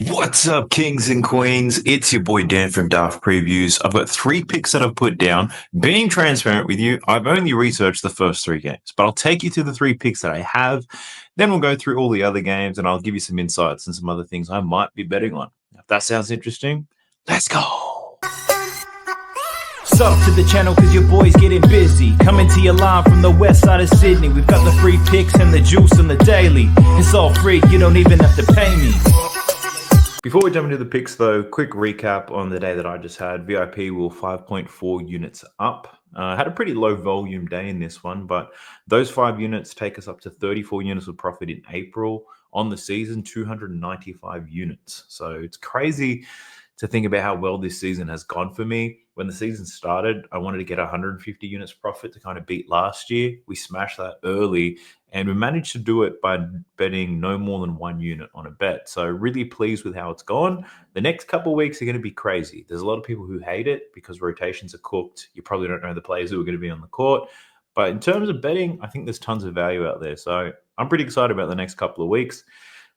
What's up, kings and queens? It's your boy Dan from Daft Previews. I've got 3 picks that I've put down. Being transparent with you, I've only researched the first 3 games, but I'll take you through the 3 picks that I have. Then we'll go through all the other games and I'll give you some insights and some other things I might be betting on. If that sounds interesting, let's go. Sub to the channel cause your boy's getting busy. Coming to your line from the west side of Sydney. We've got the free picks and the juice and the daily. It's all free, you don't even have to pay me. Before we jump into the picks, though, quick recap on the day that I just had. VIP were 5.4 units up. Had a pretty low volume day in this one, but those 5 units take us up to 34 units of profit in April. On the season, 295 units. So it's crazy to think about how well this season has gone for me. When the season started, I wanted to get 150 units profit to kind of beat last year. We smashed that early, and we managed to do it by betting no more than 1 unit on a bet. So really pleased with how it's gone. The next couple of weeks are going to be crazy. There's a lot of people who hate it because rotations are cooked. You probably don't know the players who are going to be on the court. But in terms of betting, I think there's tons of value out there. So I'm pretty excited about the next couple of weeks.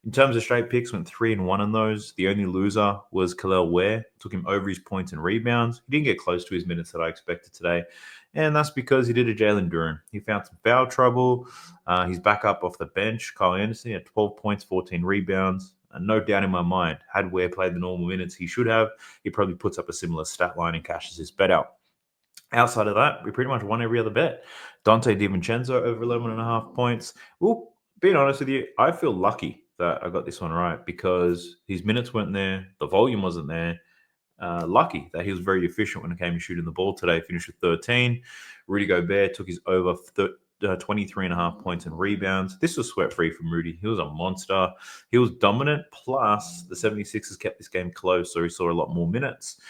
In terms of straight picks, went 3-1 on those. The only loser was Kalel Ware. Took him over his points and rebounds. He didn't get close to his minutes that I expected today. And that's because he did a Jalen Duren. He found some foul trouble. He's back up off the bench. Kyle Anderson had 12 points, 14 rebounds. No doubt in my mind, had Ware played the normal minutes he should have, he probably puts up a similar stat line and cashes his bet out. Outside of that, we pretty much won every other bet. Dante DiVincenzo over 11.5 points. Well, being honest with you, I feel lucky that I got this one right because his minutes weren't there, the volume wasn't there. Lucky that he was very efficient when it came to shooting the ball today. Finished with 13. Rudy Gobert took his over 23.5 points and rebounds. This was sweat-free from Rudy. He was a monster. He was dominant. Plus, the 76ers kept this game close, so he saw a lot more minutes.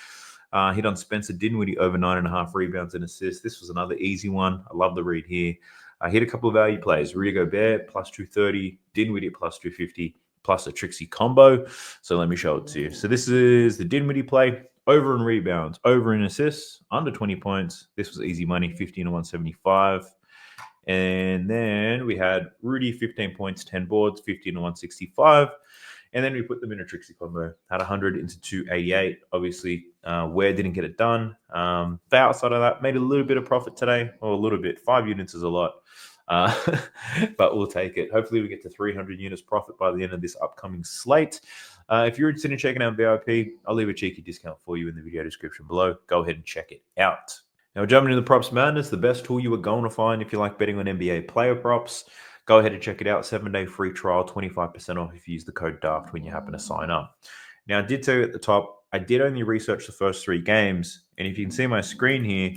Hit on Spencer Dinwiddie over 9.5 rebounds and assists. This was another easy one. I love the read here. I hit a couple of value plays. Rudy Gobert plus 230, Dinwiddie plus 250, plus a Trixie combo. So let me show it to you. So this is the Dinwiddie play. Over in rebounds, over in assists, under 20 points. This was easy money, 15 to 175. And then we had Rudy, 15 points, 10 boards, 15 to 165. And then we put them in a Trixie combo. Had 100 into 288. Obviously, Ware didn't get it done. The outside of that, made a little bit of profit today. Or a little bit. 5 units is a lot. But we'll take it. Hopefully, we get to 300 units profit by the end of this upcoming slate. If you're interested in checking out VIP, I'll leave a cheeky discount for you in the video description below. Go ahead and check it out. Now, jumping into the Props Madness, the best tool you are going to find if you like betting on NBA player props. Go ahead and check it out. 7-day free trial, 25% off if you use the code DAFT when you happen to sign up. Now, I did tell you at the top, I did only research the first 3 games. And if you can see my screen here,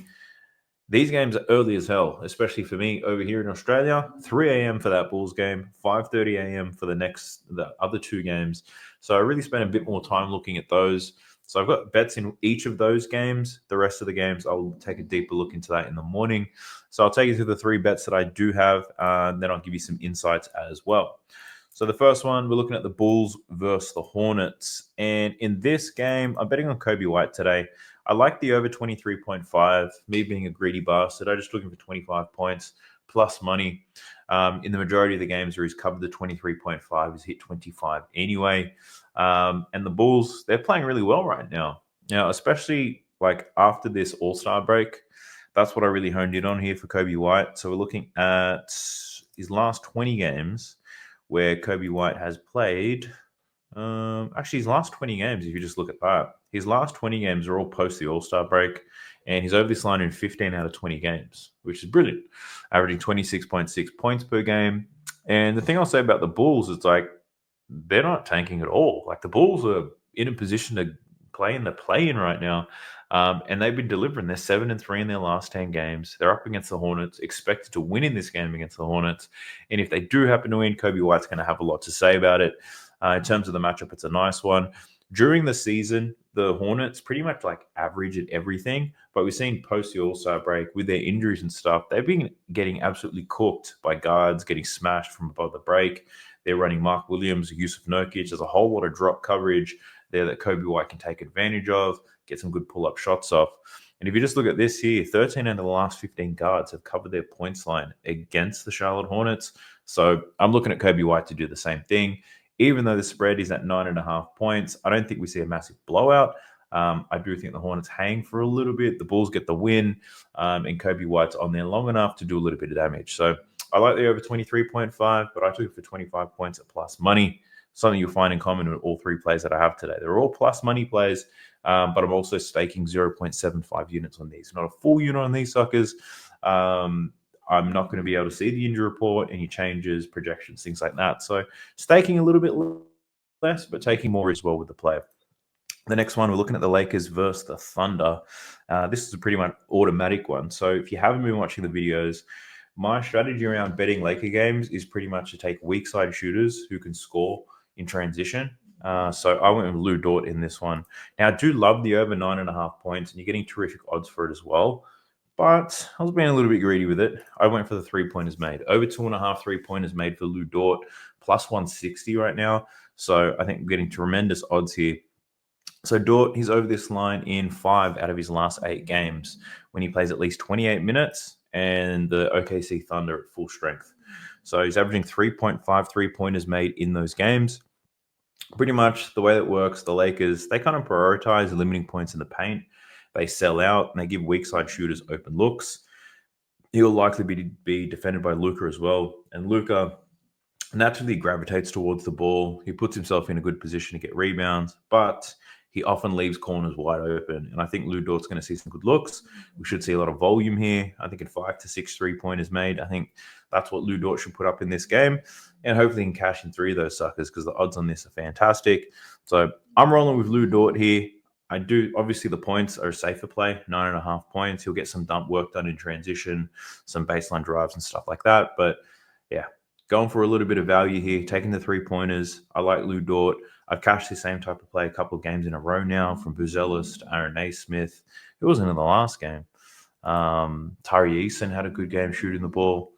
these games are early as hell, especially for me over here in Australia. 3 a.m. for that Bulls game, 5:30 a.m. for the other 2 games. So I really spent a bit more time looking at those. So I've got bets in each of those games. The rest of the games, I'll take a deeper look into that in the morning. So I'll take you through the 3 bets that I do have, and then I'll give you some insights as well. So the first one, we're looking at the Bulls versus the Hornets. And in this game, I'm betting on Kobe White today. I like the over 23.5. Me being a greedy bastard, I'm just looking for 25 points plus money. In the majority of the games where he's covered the 23.5, he's hit 25 anyway. And the Bulls, they're playing really well right now. Now, especially like after this All-Star break, that's what I really honed in on here for Kobe White. So we're looking at his last 20 games where Kobe White has played. Actually, his last 20 games, if you just look at that, his last 20 games are all post the All-Star break. And he's over this line in 15 out of 20 games, which is brilliant. Averaging 26.6 points per game. And the thing I'll say about the Bulls is like, they're not tanking at all. Like the Bulls are in a position to play in the play-in right now. And they've been delivering. They're 7-3 in their last 10 games. They're up against the Hornets, expected to win in this game against the Hornets. And if they do happen to win, Kobe White's going to have a lot to say about it. In terms of the matchup, it's a nice one. During the season, the Hornets pretty much like average at everything, but we've seen post the All-Star break with their injuries and stuff, they've been getting absolutely cooked by guards, getting smashed from above the break. They're running Mark Williams, Yusuf Nurkic. There's a whole lot of drop coverage there that Kobe White can take advantage of, get some good pull-up shots off. And if you just look at this here, 13 out of the last 15 guards have covered their points line against the Charlotte Hornets. So I'm looking at Kobe White to do the same thing. Even though the spread is at 9.5 points, I don't think we see a massive blowout. I do think the Hornets hang for a little bit. The Bulls get the win, and Kobe White's on there long enough to do a little bit of damage. So I like the over 23.5, but I took it for 25 points at plus money. Something you'll find in common with all three plays that I have today. They're all plus money plays, but I'm also staking 0.75 units on these. Not a full unit on these suckers. I'm not going to be able to see the injury report, any changes, projections, things like that. So staking a little bit less, but taking more as well with the player. The next one, we're looking at the Lakers versus the Thunder. This is a pretty much automatic one. So if you haven't been watching the videos, my strategy around betting Laker games is pretty much to take weak side shooters who can score in transition. So I went with Lou Dort in this one. Now, I do love the over 9.5 points, and you're getting terrific odds for it as well. But I was being a little bit greedy with it. I went for the 3-pointers made. Over 2.5 3-pointers made for Lou Dort, plus 160 right now. So I think we're getting tremendous odds here. So Dort, he's over this line in 5 out of his last 8 games when he plays at least 28 minutes and the OKC Thunder at full strength. So he's averaging 3.5 3-pointers made in those games. Pretty much the way that works, the Lakers, they kind of prioritize limiting points in the paint. They sell out and they give weak side shooters open looks. He'll likely be defended by Luka as well. And Luka naturally gravitates towards the ball. He puts himself in a good position to get rebounds, but he often leaves corners wide open. And I think Lou Dort's going to see some good looks. We should see a lot of volume here. I think in 5 to 6 3-pointers made, I think that's what Lou Dort should put up in this game. And hopefully he can cash in 3 of those suckers because the odds on this are fantastic. So I'm rolling with Lou Dort here. I do, obviously the points are a safer play, 9.5 points. He'll get some dump work done in transition, some baseline drives and stuff like that. But yeah, going for a little bit of value here, taking the 3-pointers. I like Lou Dort. I've cashed the same type of play a couple of games in a row now, from Buzelis to Aaron Naismith. It wasn't in the last game. Tari Eason had a good game shooting the ball.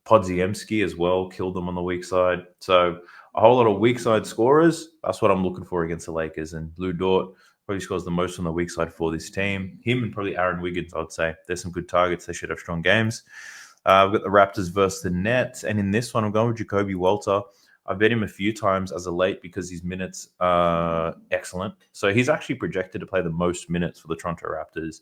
Podziemski as well killed them on the weak side. So a whole lot of weak side scorers. That's what I'm looking for against the Lakers. And Lou Dort probably scores the most on the weak side for this team. Him and probably Aaron Wiggins, I'd say. There's some good targets. They should have strong games. We've got the Raptors versus the Nets. And in this one, I'm going with Jacoby Walter. I've bet him a few times as a late because his minutes are excellent. So he's actually projected to play the most minutes for the Toronto Raptors.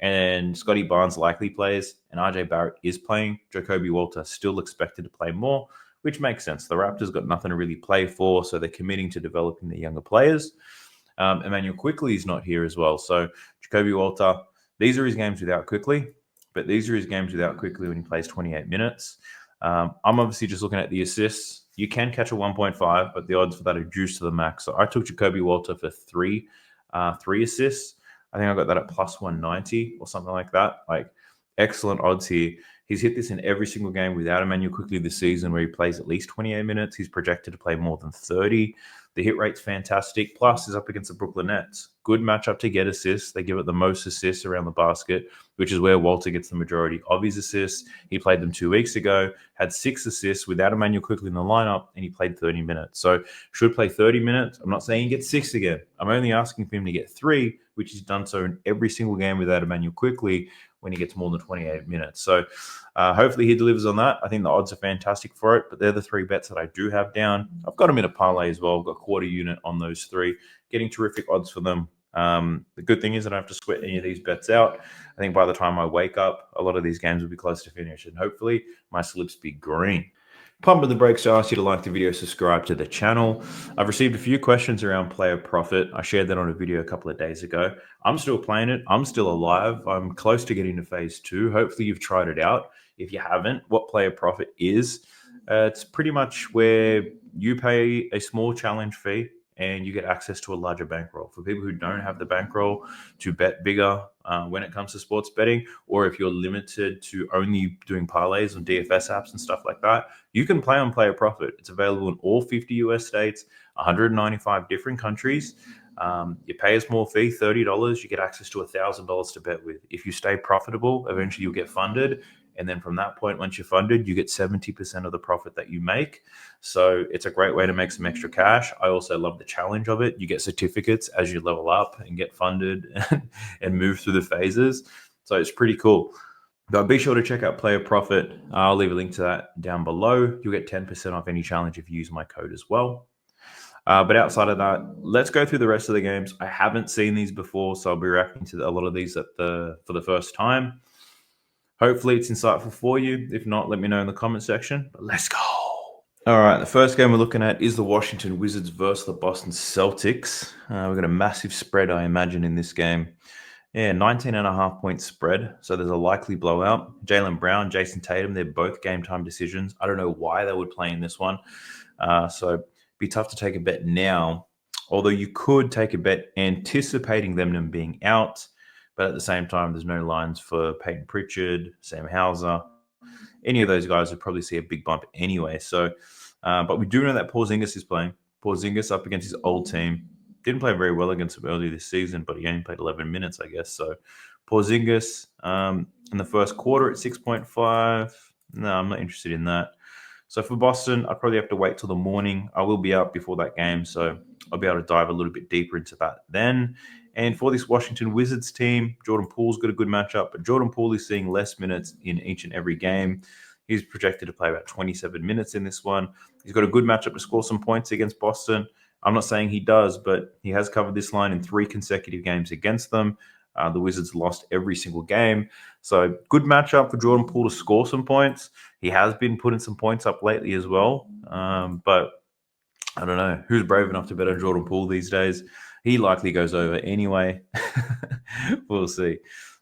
And Scotty Barnes likely plays, and RJ Barrett is playing. Jacoby Walter still expected to play more, which makes sense. The Raptors got nothing to really play for, so they're committing to developing the younger players. Emmanuel Quickley is not here as well. So Jacoby Walter, these are his games without Quickley, but these are his games without Quickley when he plays 28 minutes. I'm obviously just looking at the assists. You can catch a 1.5, but the odds for that are juiced to the max. So I took Jacoby Walter for three assists. I think I got that at plus 190 or something like that. Like, excellent odds here. He's hit this in every single game without Emmanuel Quickley this season, where he plays at least 28 minutes. He's projected to play more than 30. The hit rate's fantastic. Plus, he's up against the Brooklyn Nets. Good matchup to get assists. They give it the most assists around the basket, which is where Walter gets the majority of his assists. He played them 2 weeks ago, had 6 assists without Emmanuel Quickley in the lineup, and he played 30 minutes. So should play 30 minutes. I'm not saying he gets 6 again. I'm only asking for him to get 3, which he's done so in every single game without Emmanuel Quickley when he gets more than 28 minutes. So hopefully he delivers on that. I think the odds are fantastic for it, but they're the 3 bets that I do have down. I've got them in a parlay as well. I've got a quarter unit on those 3, getting terrific odds for them. The good thing is I don't have to sweat any of these bets out. I think by the time I wake up, a lot of these games will be close to finish, and hopefully my slips be green. Pumping the brakes to ask you to like the video, subscribe to the channel. I've received a few questions around Playerprofit. I shared that on a video a couple of days ago. I'm still playing it. I'm still alive. I'm close to getting to phase 2. Hopefully you've tried it out. If you haven't, what Playerprofit is, it's pretty much where you pay a small challenge fee and you get access to a larger bankroll. For people who don't have the bankroll to bet bigger when it comes to sports betting, or if you're limited to only doing parlays on DFS apps and stuff like that, you can play on Playerprofit. It's available in all 50 US states, 195 different countries. You pay a small fee, $30. You get access to $1,000 to bet with. If you stay profitable, eventually you'll get funded. And then from that point, once you're funded, you get 70% of the profit that you make. So it's a great way to make some extra cash. I also love the challenge of it. You get certificates as you level up and get funded and move through the phases. So it's pretty cool. But be sure to check out Playerprofit. I'll leave a link to that down below. You'll get 10% off any challenge if you use my code as well. But outside of that, let's go through the rest of the games. I haven't seen these before, so I'll be reacting to a lot of these for the first time. Hopefully, it's insightful for you. If not, let me know in the comment section. But let's go. All right, the first game we're looking at is the Washington Wizards versus the Boston Celtics. We've got a massive spread, I imagine, in this game. Yeah, 19.5 point spread. So there's a likely blowout. Jaylen Brown, Jason Tatum, they're both game time decisions. I don't know why they would play in this one. So be tough to take a bet now. Although you could take a bet anticipating them being out. But at the same time, there's no lines for Peyton Pritchard, Sam Hauser. Any of those guys would probably see a big bump anyway. So, but we do know that Porzingis is playing. Porzingis up against his old team. Didn't play very well against them earlier this season, but he only played 11 minutes, I guess. So Porzingis in the first quarter at 6.5. No, I'm not interested in that. So for Boston, I'd probably have to wait till the morning. I will be out before that game, so I'll be able to dive a little bit deeper into that then. And for this Washington Wizards team, Jordan Poole's got a good matchup, but Jordan Poole is seeing less minutes in each and every game. He's projected to play about 27 minutes in this one. He's got a good matchup to score some points against Boston. I'm not saying he does, but he has covered this line in 3 consecutive games against them. The Wizards lost every single game. So good matchup for Jordan Poole to score some points. He has been putting some points up lately as well. But I don't know. Who's brave enough to bet on Jordan Poole these days? He likely goes over anyway. We'll see.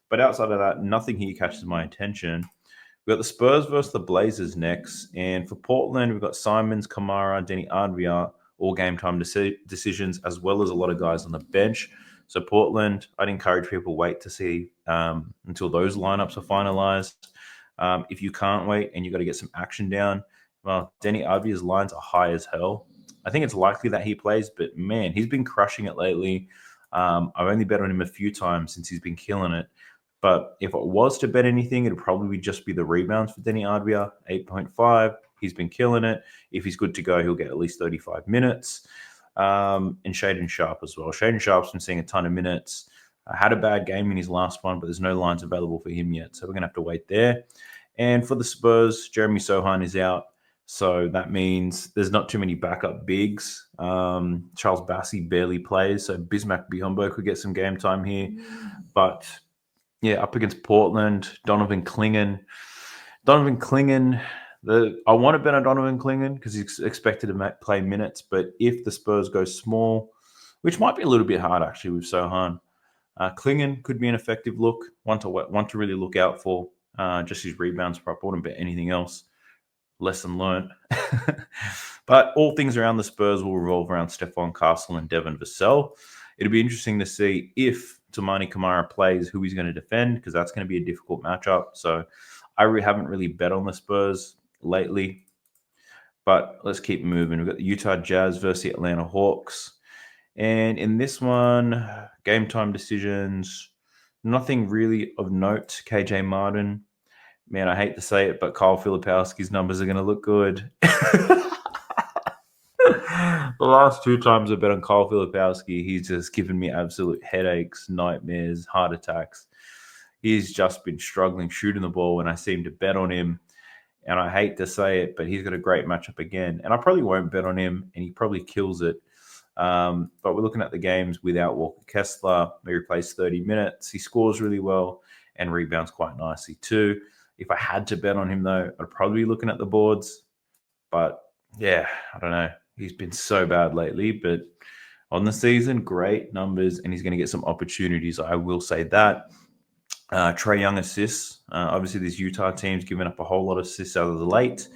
But outside of that, nothing here catches my attention. We've got the Spurs versus the Blazers next. And for Portland, we've got Simons, Kamara, Denny Advia, all game time decisions, as well as a lot of guys on the bench. So Portland, I'd encourage people wait to see until those lineups are finalized. If you can't wait and you've got to get some action down, well, Denny Advia's lines are high as hell. I think it's likely that he plays, but man, he's been crushing it lately. I've only bet on him a few times since he's been killing it. But if it was to bet anything, it'd probably just be the rebounds for Denny Advia, 8.5. He's been killing it. If he's good to go, he'll get at least 35 minutes. And Shaedon Sharpe as well. Shaedon Sharpe's been seeing a ton of minutes. Had a bad game in his last one, but there's no lines available for him yet. So we're going to have to wait there. And for the Spurs, Jeremy Sohan is out. So that means there's not too many backup bigs. Charles Bassey barely plays. So Bismack Biyombo could get some game time here. But yeah, up against Portland, Donovan Clingan. I want to bet on Donovan Clingan because he's expected to play minutes. But if the Spurs go small, which might be a little bit hard actually with Sohan, Clingan could be an effective look. One to really look out for. Just his rebounds prop. I wouldn't bet anything else. Lesson learned. But all things around the Spurs will revolve around Stephon Castle and Devin Vassell. It'll be interesting to see if Toumani Camara plays, who he's going to defend, because that's going to be a difficult matchup. So I haven't really bet on the Spurs lately. But let's keep moving. We've got the Utah Jazz versus the Atlanta Hawks. And in this one, game time decisions, nothing really of note. KJ Martin. Man, I hate to say it, but Kyle Filipowski's numbers are going to look good. The last 2 times I bet on Kyle Filipowski, he's just given me absolute headaches, nightmares, heart attacks. He's just been struggling shooting the ball when I seem to bet on him. And I hate to say it, but he's got a great matchup again. And I probably won't bet on him, and he probably kills it. But we're looking at the games without Walker Kessler. He plays 30 minutes. He scores really well and rebounds quite nicely too. If I had to bet on him, though, I'd probably be looking at the boards. But, yeah, I don't know. He's been so bad lately. But on the season, great numbers, and he's going to get some opportunities. I will say that. Trae Young assists. Obviously, this Utah team's given up a whole lot of assists out of the late.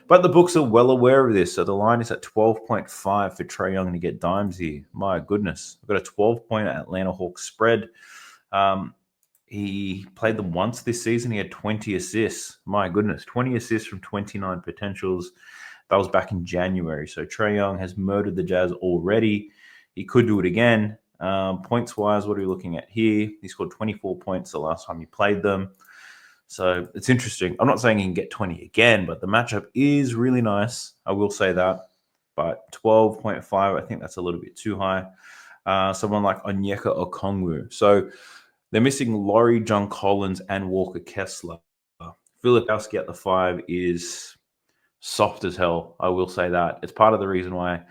But the books are well aware of this. So the line is at 12.5 for Trae Young to get dimes here. My goodness. I've got a 12-point Atlanta Hawks spread. He played them once this season. He had 20 assists. My goodness, 20 assists from 29 potentials. That was back in January. So Trae Young has murdered the Jazz already. He could do it again. Points-wise, what are we looking at here? He scored 24 points the last time he played them. So it's interesting. I'm not saying he can get 20 again, but the matchup is really nice. I will say that. But 12.5, I think that's a little bit too high. Someone like Onyeka Okongwu. So they're missing Laurie, John Collins, and Walker Kessler. Filipowski at the 5 is soft as hell. I will say that. It's part of the reason why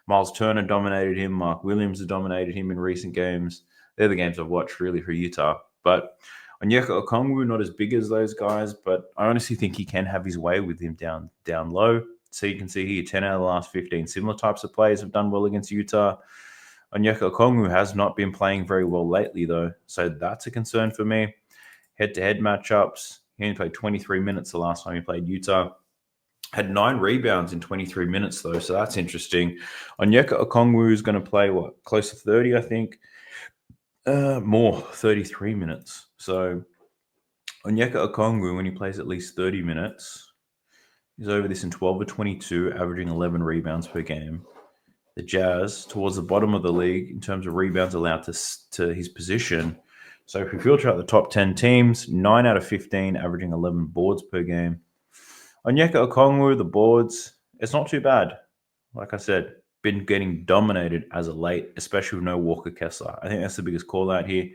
Miles Turner dominated him. Mark Williams has dominated him in recent games. They're the games I've watched really for Utah. But Onyeka Okongwu, not as big as those guys, but I honestly think he can have his way with him down low. So you can see here 10 out of the last 15 similar types of players have done well against Utah. Onyeka Okongwu has not been playing very well lately, though. So that's a concern for me. Head-to-head matchups. He only played 23 minutes the last time he played Utah. Had 9 rebounds in 23 minutes, though, so that's interesting. Onyeka Okongwu is going to play, close to 30, I think. More, 33 minutes. So Onyeka Okongwu, when he plays at least 30 minutes, he's over this in 12 or 22, averaging 11 rebounds per game. The Jazz, towards the bottom of the league in terms of rebounds allowed to his position. So if we filter out the top 10 teams, 9 out of 15 averaging 11 boards per game. Onyeka Okongwu, the boards, it's not too bad. Like I said, been getting dominated as of late, especially with no Walker Kessler. I think that's the biggest call out here.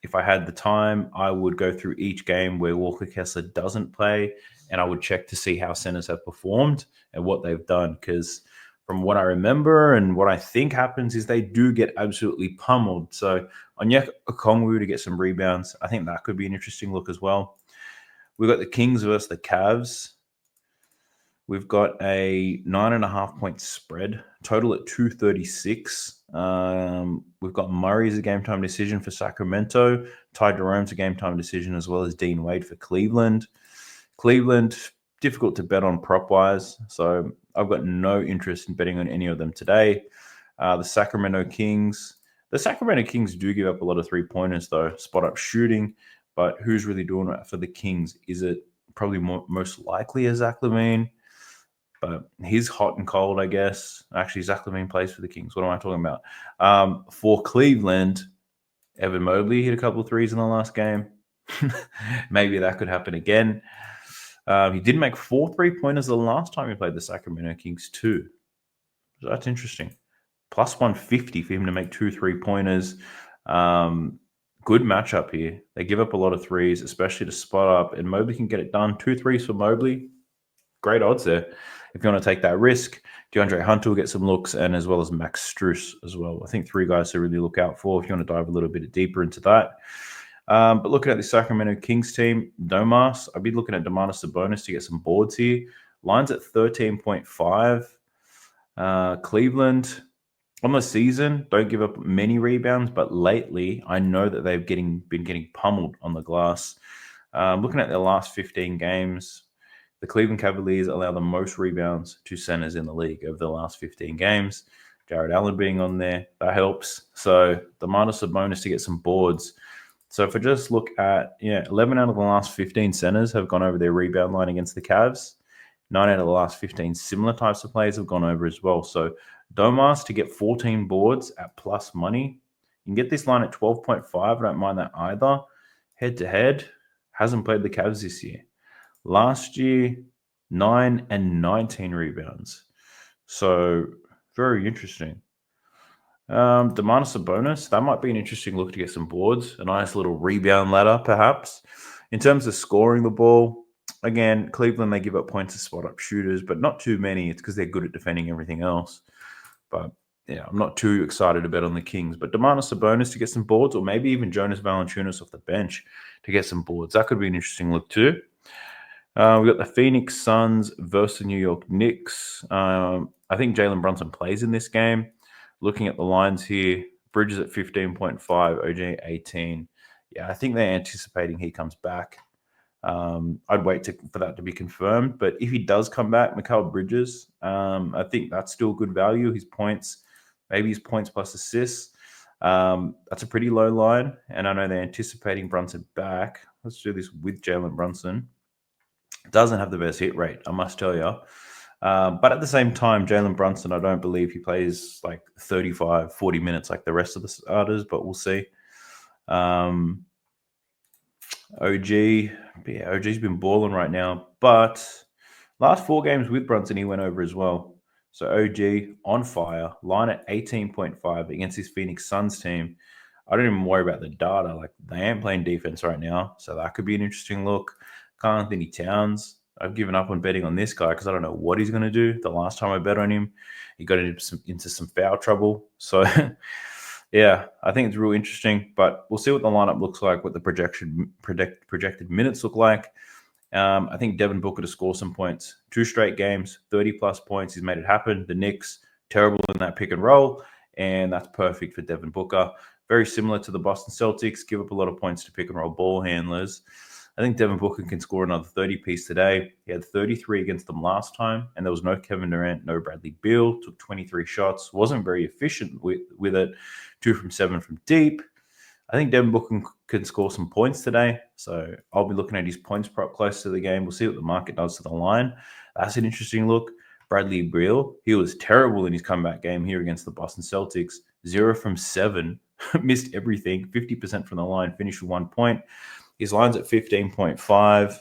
If I had the time, I would go through each game where Walker Kessler doesn't play, and I would check to see how centers have performed and what they've done. Because from what I remember and what I think happens is they do get absolutely pummeled. So Onyeka Okongwu to get some rebounds, I think that could be an interesting look as well. We've got the Kings versus the Cavs. We've got a 9.5 point spread, total at 236. We've got Murray's a game time decision for Sacramento. Ty Jerome's a game time decision, as well as Dean Wade for Cleveland. Cleveland, difficult to bet on prop wise, so I've got no interest in betting on any of them today. The Sacramento Kings do give up a lot of 3-pointers, though, spot up shooting. But who's really doing it for the Kings? Is it probably most likely a Zach LaVine? But he's hot and cold, I guess. Actually, Zach LaVine plays for the Kings. What am I talking about? For Cleveland, Evan Mobley hit a couple of threes in the last game. Maybe that could happen again. He did make 4 3-pointers the last time he played the Sacramento Kings too. So that's interesting. Plus 150 for him to make 2 3-pointers. Good matchup here. They give up a lot of threes, especially to spot up, and Mobley can get it done. 2 threes for Mobley. Great odds there. If you want to take that risk, DeAndre Hunter will get some looks, and as well as Max Strus as well. I think 3 guys to really look out for if you want to dive a little bit deeper into that. But looking at the Sacramento Kings team, Domas, I'd be looking at Domantas Sabonis to get some boards here. Lines at 13.5. Cleveland, on the season, don't give up many rebounds, but lately I know that they've been getting pummeled on the glass. Looking at their last 15 games, the Cleveland Cavaliers allow the most rebounds to centers in the league over the last 15 games. Jared Allen being on there, that helps. So Domantas Sabonis to get some boards. So if I just look at, 11 out of the last 15 centers have gone over their rebound line against the Cavs. 9 out of the last 15 similar types of players have gone over as well. So Domas to get 14 boards at plus money. You can get this line at 12.5. I don't mind that either. Head-to-head, hasn't played the Cavs this year. Last year, 9 and 19 rebounds. So very interesting. Domantas Sabonis, that might be an interesting look to get some boards. A nice little rebound ladder, perhaps. In terms of scoring the ball, again, Cleveland, they give up points to spot up shooters, but not too many. It's because they're good at defending everything else. But yeah, I'm not too excited to bet on the Kings. But Domantas Sabonis to get some boards, or maybe even Jonas Valanciunas off the bench to get some boards. That could be an interesting look too. We've got the Phoenix Suns versus the New York Knicks. I think Jalen Brunson plays in this game. Looking at the lines here, Bridges at 15.5, OJ 18. Yeah, I think they're anticipating he comes back. I'd wait for that to be confirmed. But if he does come back, Mikal Bridges, I think that's still good value. His points, maybe his points plus assists. That's a pretty low line. And I know they're anticipating Brunson back. Let's do this with Jalen Brunson. Doesn't have the best hit rate, I must tell you. But at the same time, Jalen Brunson, I don't believe he plays like 35, 40 minutes like the rest of the starters, but we'll see. OG's been balling right now, but last 4 games with Brunson, he went over as well. So OG on fire, line at 18.5 against this Phoenix Suns team. I don't even worry about the data. Like, they ain't playing defense right now, so that could be an interesting look. Karl Anthony Towns, I've given up on betting on this guy because I don't know what he's going to do. The last time I bet on him, he got into some foul trouble. So, yeah, I think it's real interesting. But we'll see what the lineup looks like, what the projected minutes look like. I think Devin Booker to score some points. 2 straight games, 30-plus points. He's made it happen. The Knicks, terrible in that pick and roll, and that's perfect for Devin Booker. Very similar to the Boston Celtics, give up a lot of points to pick and roll ball handlers. I think Devin Booker can score another 30-piece today. He had 33 against them last time, and there was no Kevin Durant, no Bradley Beal. Took 23 shots, wasn't very efficient with it. 2 from 7 from deep. I think Devin Booker can score some points today, so I'll be looking at his points prop close to the game. We'll see what the market does to the line. That's an interesting look. Bradley Beal, he was terrible in his comeback game here against the Boston Celtics. 0 from 7, missed everything, 50% from the line, finished with 1 point. His line's at 15.5.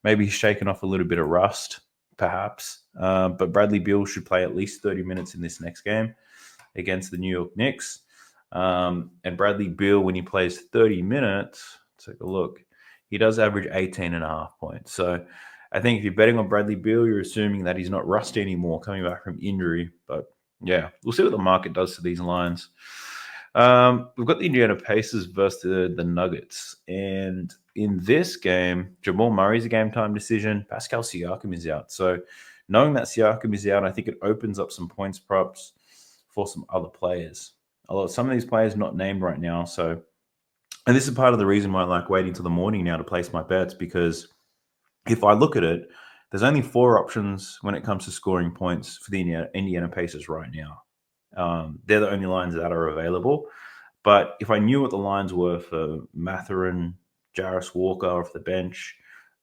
Maybe he's shaken off a little bit of rust, perhaps. But Bradley Beal should play at least 30 minutes in this next game against the New York Knicks. And Bradley Beal, when he plays 30 minutes, take a look, he does average 18.5 points. So I think if you're betting on Bradley Beal, you're assuming that he's not rusty anymore coming back from injury. But yeah, we'll see what the market does to these lines. We've got the Indiana Pacers versus the Nuggets. And in this game, Jamal Murray's a game time decision. Pascal Siakam is out. So knowing that Siakam is out, I think it opens up some points props for some other players. Although some of these players not named right now. So, and this is part of the reason why I like waiting till the morning now to place my bets, because if I look at it, there's only 4 options when it comes to scoring points for the Indiana Pacers right now. They're the only lines that are available. But if I knew what the lines were for Mathurin, Jarris Walker off the bench,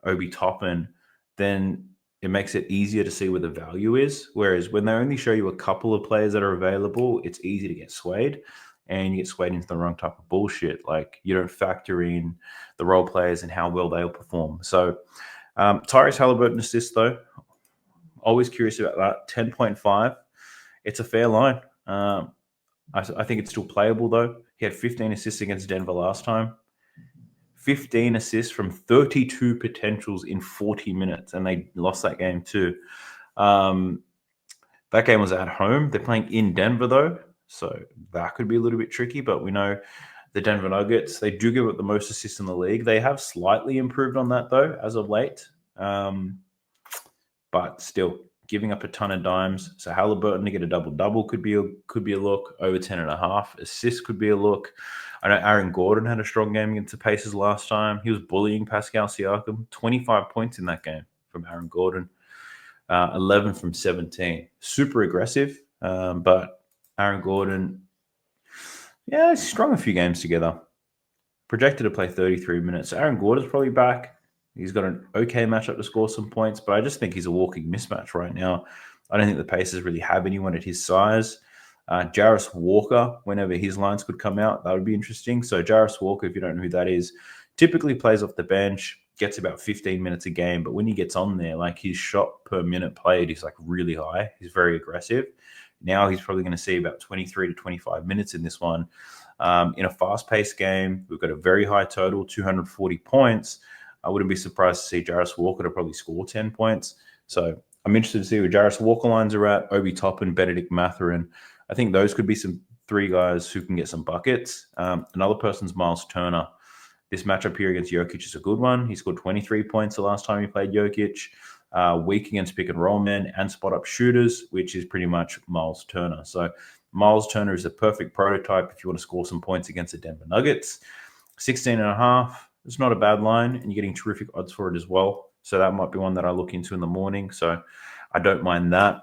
Obi Toppin, then it makes it easier to see where the value is. Whereas when they only show you a couple of players that are available, it's easy to get swayed, and you get swayed into the wrong type of bullshit. Like, you don't factor in the role players and how well they'll perform. So Tyrese Halliburton assist, though, always curious about that. 10.5. It's a fair line. I think it's still playable, though. He had 15 assists against Denver last time. 15 assists from 32 potentials in 40 minutes, and they lost that game too. That game was at home. They're playing in Denver, though, so that could be a little bit tricky, but we know the Denver Nuggets, they do give up the most assists in the league. They have slightly improved on that, though, as of late, but still giving up a ton of dimes. So Halliburton to get a double-double could be a look. Over 10.5 assists could be a look. I know Aaron Gordon had a strong game against the Pacers last time. He was bullying Pascal Siakam. 25 points in that game from Aaron Gordon. 11 from 17. Super aggressive, but Aaron Gordon, yeah, he's strung a few games together. Projected to play 33 minutes. So Aaron Gordon's probably back. He's got an okay matchup to score some points, but I just think he's a walking mismatch right now. I don't think the Pacers really have anyone at his size. Jarris Walker, whenever his lines could come out, that would be interesting. So Jarris Walker, if you don't know who that is, typically plays off the bench, gets about 15 minutes a game, but when he gets on there, like, his shot per minute played is like really high. He's very aggressive. Now he's probably going to see about 23 to 25 minutes in this one. In a fast-paced game, we've got a very high total, 240 points. I wouldn't be surprised to see Jarris Walker to probably score 10 points. So I'm interested to see where Jarris Walker lines are at. Obi Toppin, Benedict Mathurin. I think those could be some 3 guys who can get some buckets. Another person's Miles Turner. This matchup here against Jokic is a good one. He scored 23 points the last time he played Jokic. Weak against pick and roll men and spot up shooters, which is pretty much Miles Turner. So Miles Turner is the perfect prototype if you want to score some points against the Denver Nuggets. 16.5. It's not a bad line, and you're getting terrific odds for it as well. So that might be one that I look into in the morning. So I don't mind that.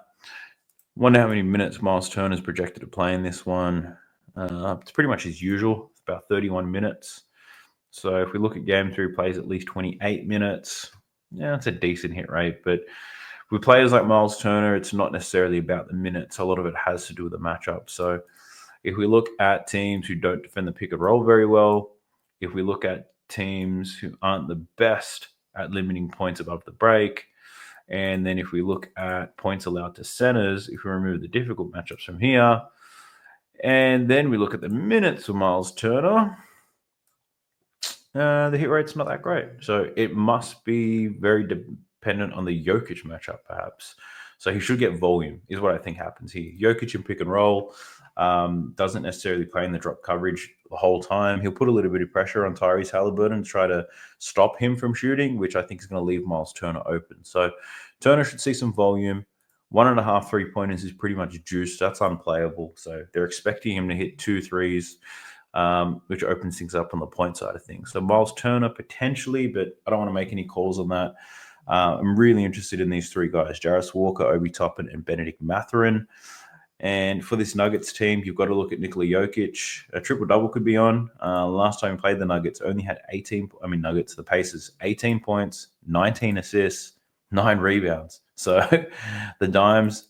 Wonder how many minutes Miles Turner is projected to play in this one. It's pretty much as usual. It's about 31 minutes. So if we look at game 3, plays at least 28 minutes. Yeah, it's a decent hit rate. But with players like Miles Turner, it's not necessarily about the minutes. A lot of it has to do with the matchup. So if we look at teams who don't defend the pick and roll very well, if we look at teams who aren't the best at limiting points above the break, and then if we look at points allowed to centers, if we remove the difficult matchups from here, and then we look at the minutes of Miles Turner, the hit rate's not that great. So it must be very dependent on the Jokic matchup, perhaps. So he should get volume, is what I think happens here. Jokic in pick and roll doesn't necessarily play in the drop coverage the whole time. He'll put a little bit of pressure on Tyrese Halliburton to try to stop him from shooting, which I think is going to leave Miles Turner open. So Turner should see some volume. 1.5 3-pointers is pretty much juiced. That's unplayable. So they're expecting him to hit 2 threes, which opens things up on the point side of things. So Miles Turner potentially, but I don't want to make any calls on that. I'm really interested in these three guys, Jarris Walker, Obi Toppin, and Benedict Mathurin. And for this Nuggets team, you've got to look at Nikola Jokic. A triple-double could be on. Last time he played the Nuggets, only had the Pacers, 18 points, 19 assists, 9 rebounds. So the Dimes,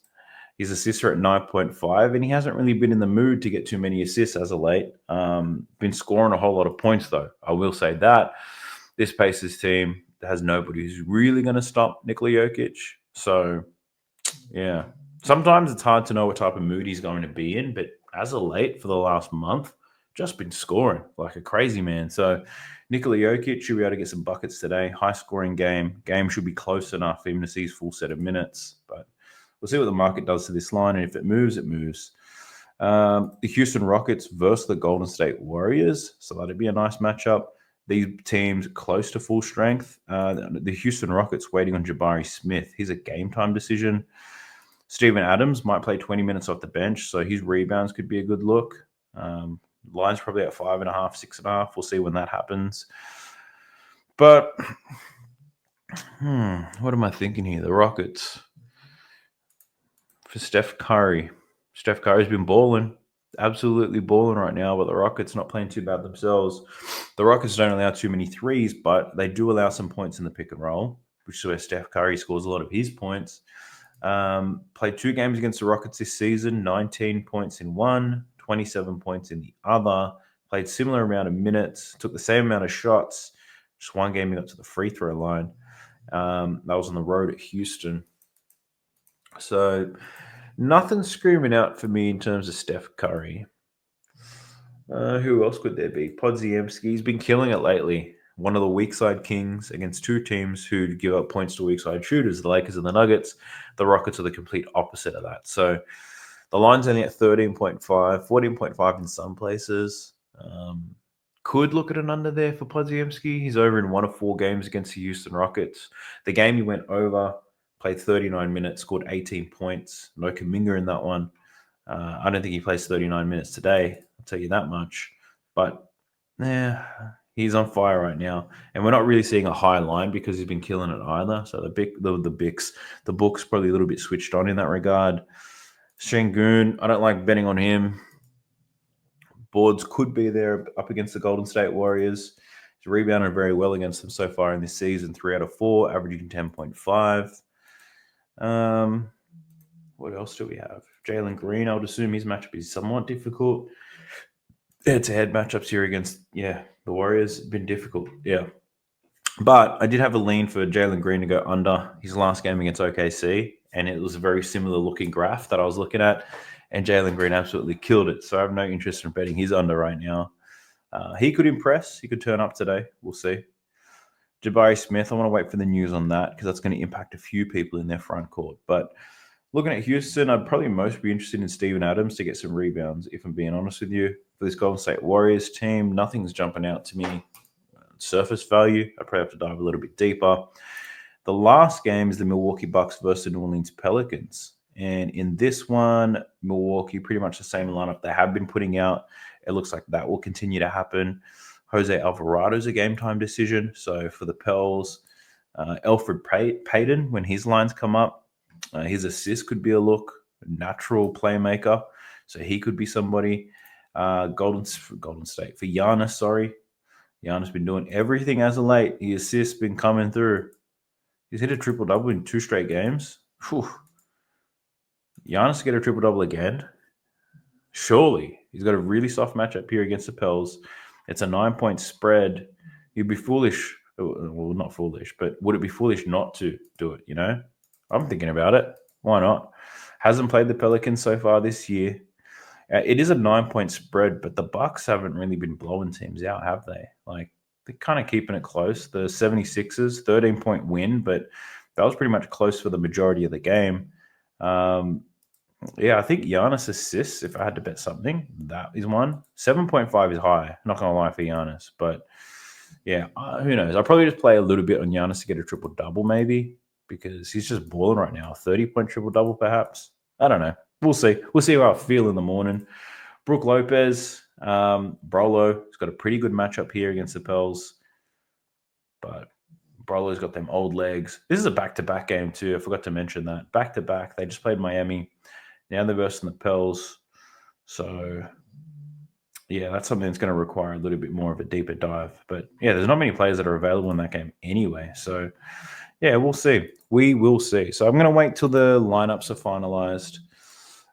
his assists are at 9.5, and he hasn't really been in the mood to get too many assists as of late. Been scoring a whole lot of points, though. I will say that. This Pacers team has nobody who's really going to stop Nikola Jokic. So, yeah. Sometimes it's hard to know what type of mood he's going to be in, but as of late, for the last month, just been scoring like a crazy man. So Nikola Jokic should be able to get some buckets today. High-scoring game. Game should be close enough for him to see his full set of minutes. But we'll see what the market does to this line, and if it moves, it moves. The Houston Rockets versus the Golden State Warriors. So that'd be a nice matchup. These teams close to full strength. The Houston Rockets waiting on Jabari Smith. He's a game-time decision. Steven Adams might play 20 minutes off the bench, so his rebounds could be a good look. Line's probably at 5.5, 6.5. We'll see when that happens. But, what am I thinking here? The Rockets. For Steph Curry. Steph Curry's been balling. Absolutely balling right now, but the Rockets not playing too bad themselves. The Rockets don't allow too many threes, but they do allow some points in the pick and roll, which is where Steph Curry scores a lot of his points. Played 2 games against the Rockets this season, 19 points in one, 27 points in the other. Played similar amount of minutes, took the same amount of shots. Just one game he got to the free throw line. That was on the road at Houston. So nothing screaming out for me in terms of Steph Curry. Who else could there be? Podziemski. He's been killing it lately. One of the weak side kings against 2 teams who give up points to weak side shooters, the Lakers and the Nuggets. The Rockets are the complete opposite of that. So the line's only at 13.5, 14.5 in some places. Could look at an under there for Podziemski. He's over in 1 of 4 games against the Houston Rockets. The game he went over, played 39 minutes, scored 18 points. No Kuminga in that one. I don't think he plays 39 minutes today. I'll tell you that much. But, he's on fire right now. And we're not really seeing a high line because he's been killing it either. So the book's probably a little bit switched on in that regard. Şengün, I don't like betting on him. Boards could be there up against the Golden State Warriors. He's rebounded very well against them so far in this season, 3 out of 4, averaging 10.5. What else do we have? Jalen Green, I would assume his matchup is somewhat difficult. Head-to-head matchups here against, the Warriors have been difficult, But I did have a lean for Jalen Green to go under his last game against OKC, and it was a very similar-looking graph that I was looking at, and Jalen Green absolutely killed it. So I have no interest in betting his under right now. He could impress. He could turn up today. We'll see. Jabari Smith, I want to wait for the news on that because that's going to impact a few people in their front court. But looking at Houston, I'd probably most be interested in Steven Adams to get some rebounds, if I'm being honest with you. For this Golden State Warriors team, nothing's jumping out to me. Surface value, I probably have to dive a little bit deeper. The last game is the Milwaukee Bucks versus the New Orleans Pelicans. And in this one, Milwaukee, pretty much the same lineup they have been putting out. It looks like that will continue to happen. Jose Alvarado's a game-time decision. So for the Pels, Elfrid Payton, when his lines come up, his assist could be a look. Natural playmaker. So he could be somebody. Golden State. For Giannis, Giannis been doing everything as of late. His assists been coming through. He's hit a triple-double in 2 straight games. Whew. Giannis get a triple-double again? Surely. He's got a really soft matchup here against the Pels. It's a 9-point spread. You'd be foolish. Well, not foolish, but would it be foolish not to do it, I'm thinking about it. Why not? Hasn't played the Pelicans so far this year. It is a 9-point spread, but the Bucks haven't really been blowing teams out, have they? Like, they're kind of keeping it close. The 76ers, 13-point win, but that was pretty much close for the majority of the game. Yeah, I think Giannis assists, if I had to bet something, that is one. 7.5 is high, not going to lie for Giannis. But yeah, who knows? I'll probably just play a little bit on Giannis to get a triple-double maybe, because he's just balling right now. 30-point triple-double perhaps. I don't know. We'll see. We'll see how I feel in the morning. Brook Lopez, Brolo, he's got a pretty good matchup here against the Pels. But Brolo's got them old legs. This is a back-to-back game too. I forgot to mention that. Back-to-back. They just played Miami. Now they're versing the Pels. So, yeah, that's something that's going to require a little bit more of a deeper dive. But, yeah, there's not many players that are available in that game anyway. So, yeah, we'll see. We will see. So I'm going to wait till the lineups are finalized.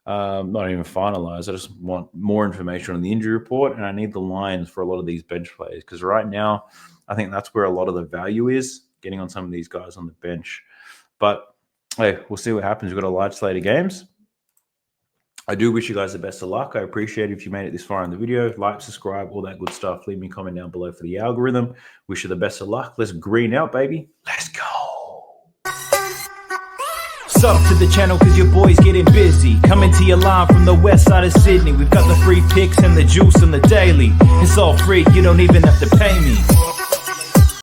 Not even finalized. I just want more information on the injury report, and I need the lines for a lot of these bench players, because right now I think that's where a lot of the value is, getting on some of these guys on the bench. But, hey, we'll see what happens. We've got a large slate of games. I do wish you guys the best of luck. I appreciate it if you made it this far in the video. Like, subscribe, all that good stuff. Leave me a comment down below for the algorithm. Wish you the best of luck. Let's green out, baby. Let's go. Sub to the channel cause your boy's getting busy. Coming to your line from the west side of Sydney. We've got the free picks and the juice and the daily. It's all free, you don't even have to pay me.